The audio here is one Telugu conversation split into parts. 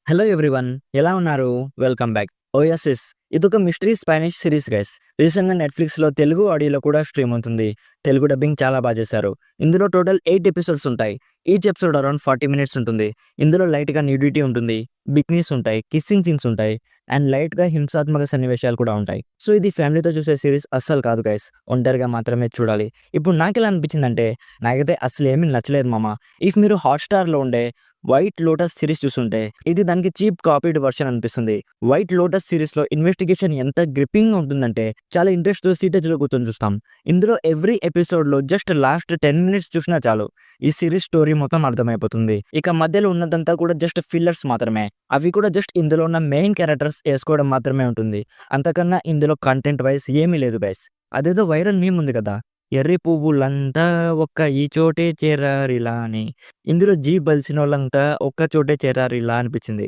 Hello everyone. ఎలా ఉన్నారు? Welcome back. ఓఎస్ఎస్ ఇదొక మిస్టరీ స్పానిష్ సిరీస్ గైస్. రీసెంట్‌గా నెట్‌ఫ్లిక్స్‌లో తెలుగు ఆడియోలో కూడా స్ట్రీమ్ అవుతుంది. తెలుగు డబ్బింగ్ చాలా చేశారు. ఇందులో టోటల్ 8 ఎపిసోడ్స్ ఉంటాయి. ఈచ్ ఎపిసోడ్ అరౌండ్ 40 మినిట్స్ ఉంటుంది. ఇందులో లైట్‌గా న్యూడిటీ ఉంటుంది. బికినీస్ ఉంటాయి. కిస్సింగ్ సీన్స్ ఉంటాయి. అండ్ లైట్‌గా హింసాత్మక సన్నివేశాలు కూడా ఉంటాయి. సో ఇది ఫ్యామిలీతో చూసే సిరీస్ అస్సలు కాదు గైస్. ఒంటరిగా మాత్రమే చూడాలి. ఇప్పుడు నాకెలా అనిపించిందంటే నాకైతే అసలేమీ నచ్చలేదు మామ. ఇఫ్ మీరు హాట్‌స్టార్‌లో ఉండే 'వైట్ లోటస్' సిరీస్ చూసుంటే ఇది దానికి చీప్ కాపీడ్ వెర్షన్ అనిపిస్తుంది. 'వైట్ లోటస్' సిరీస్‌లో ఇన్వెస్టిగేషన్ ఎంత గ్రిప్పింగ్‌గా ఉంటుందంటే చాలా ఇంట్రెస్ట్‌తో సీటేజ్‌లో కూర్చొని చూస్తాం. ఇందులో ఎవ్రీ ఎపిసోడ్‌లో జస్ట్ లాస్ట్ 10 మినిట్స్ చూసినా చాలు ఈ సిరీస్ స్టోరీ మొత్తం అర్థమైపోతుంది. ఇక మధ్యలో ఉన్నదంతా కూడా జస్ట్ ఫిల్లర్స్ మాత్రమే. అవి కూడా జస్ట్ ఇందులో ఉన్న మెయిన్ క్యారెక్టర్స్ ఏసుకోవడం మాత్రమే ఉంటుంది. అంతకన్నా ఇందులో కంటెంట్ వైస్ ఏమీ లేదు గైస్. అదేదో వైరల్ మీమ్ ఉంది కదా! ఎర్రి పువ్వులంతా ఒక్క ఈ చోటే చేరారిలా అని. ఇందులో బలిసినోళ్ళంతా ఒక్క చోటే చేరారిలా అనిపించింది.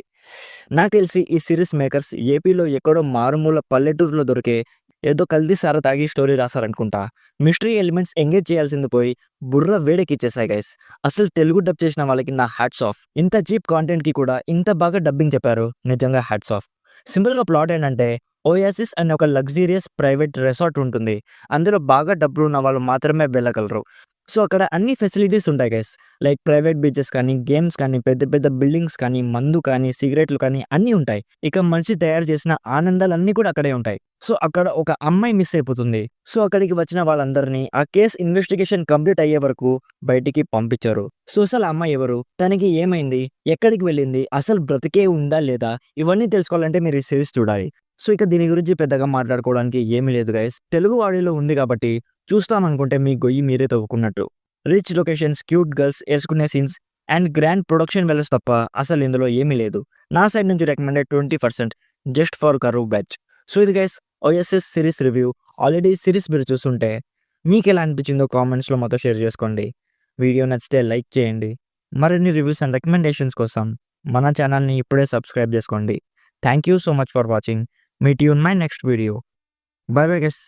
నాకు తెలిసి ఈ సీరీస్ మేకర్స్ ఏపీలో ఎక్కడో మారుమూల పల్లెటూరులో దొరికే ఏదో కల్తీ సారా తాగి స్టోరీ రాసారనుకుంటా. మిస్టరీ ఎలిమెంట్స్ ఎంగేజ్ చేయాల్సింది పోయి బుర్ర వేడెక్కిచ్చేసాయి గైస్. అసలు తెలుగు డబ్ చేసిన వాళ్ళకి నా హ్యాట్స్ ఆఫ్. ఇంత చీప్ కాంటెంట్‌కి కూడా ఇంత బాగా డబ్బింగ్ చెప్పారు. నిజంగా హ్యాట్స్ ఆఫ్. సింపుల్‌గా ప్లాట్ ఏంటంటే ఓయాసిస్ అనే ఒక లగ్జూరియస్ ప్రైవేట్ రిసార్ట్ ఉంటుంది. అందులో బాగా డబ్బులున్న వాళ్ళు మాత్రమే వెళ్ళగలరు. సో, అక్కడ అన్ని ఫెసిలిటీస్ ఉంటాయి గైస్. లైక్ ప్రైవేట్ బీచెస్ కానీ, గేమ్స్ కానీ, పెద్ద పెద్ద బిల్డింగ్స్ కానీ, మందు కానీ, సిగరెట్లు కానీ అన్నీ ఉంటాయి. ఇక మనిషి తయారు చేసిన ఆనందాలన్నీ కూడా అక్కడే ఉంటాయి. సో, అక్కడ ఒక అమ్మాయి మిస్ అయిపోతుంది. సో, అక్కడికి వచ్చిన వాళ్ళందరినీ ఆ కేస్ ఇన్వెస్టిగేషన్ కంప్లీట్ అయ్యే వరకు బయటికి పంపించారు. సో, అసలు ఆ అమ్మాయి ఎవరు? తనకి ఏమైంది? ఎక్కడికి వెళ్ళింది? అసలు బ్రతికే ఉందా లేదా? ఇవన్నీ తెలుసుకోవాలంటే మీరు ఈ సిరీస్ చూడాలి. సో, ఇక దీని గురించి పెద్దగా మాట్లాడుకోవడానికి ఏమీ లేదు గైస్. తెలుగు ఆడియోలో ఉంది కాబట్టి చూస్తామనుకుంటే మీ గొయ్యి మీరే తవ్వుకున్నట్టు. రిచ్ లొకేషన్స్, క్యూట్ గర్ల్స్, యేసుకునే scenes and grand production values తప్ప అసలు ఇందులో ఏమీ లేదు. నా సైడ్ నుంచి రికమెండెడ్ 20% జస్ట్ ఫర్ కరూవ్ బ్యాచ్. సో ఇది guys OSS series review. Already series మీరు చూస్తుంటే మీకెలా అనిపించిందో కామెంట్స్‌లో మాతో షేర్ చేసుకోండి. వీడియో నచ్చితే లైక్ చేయండి. మరిన్ని రివ్యూస్ అండ్ రికమెండేషన్స్ కోసం మన ఛానల్‌ని ఇప్పుడే సబ్స్క్రైబ్ చేసుకోండి. Thank you so much for watching. Meet you in my next video. By bye guys.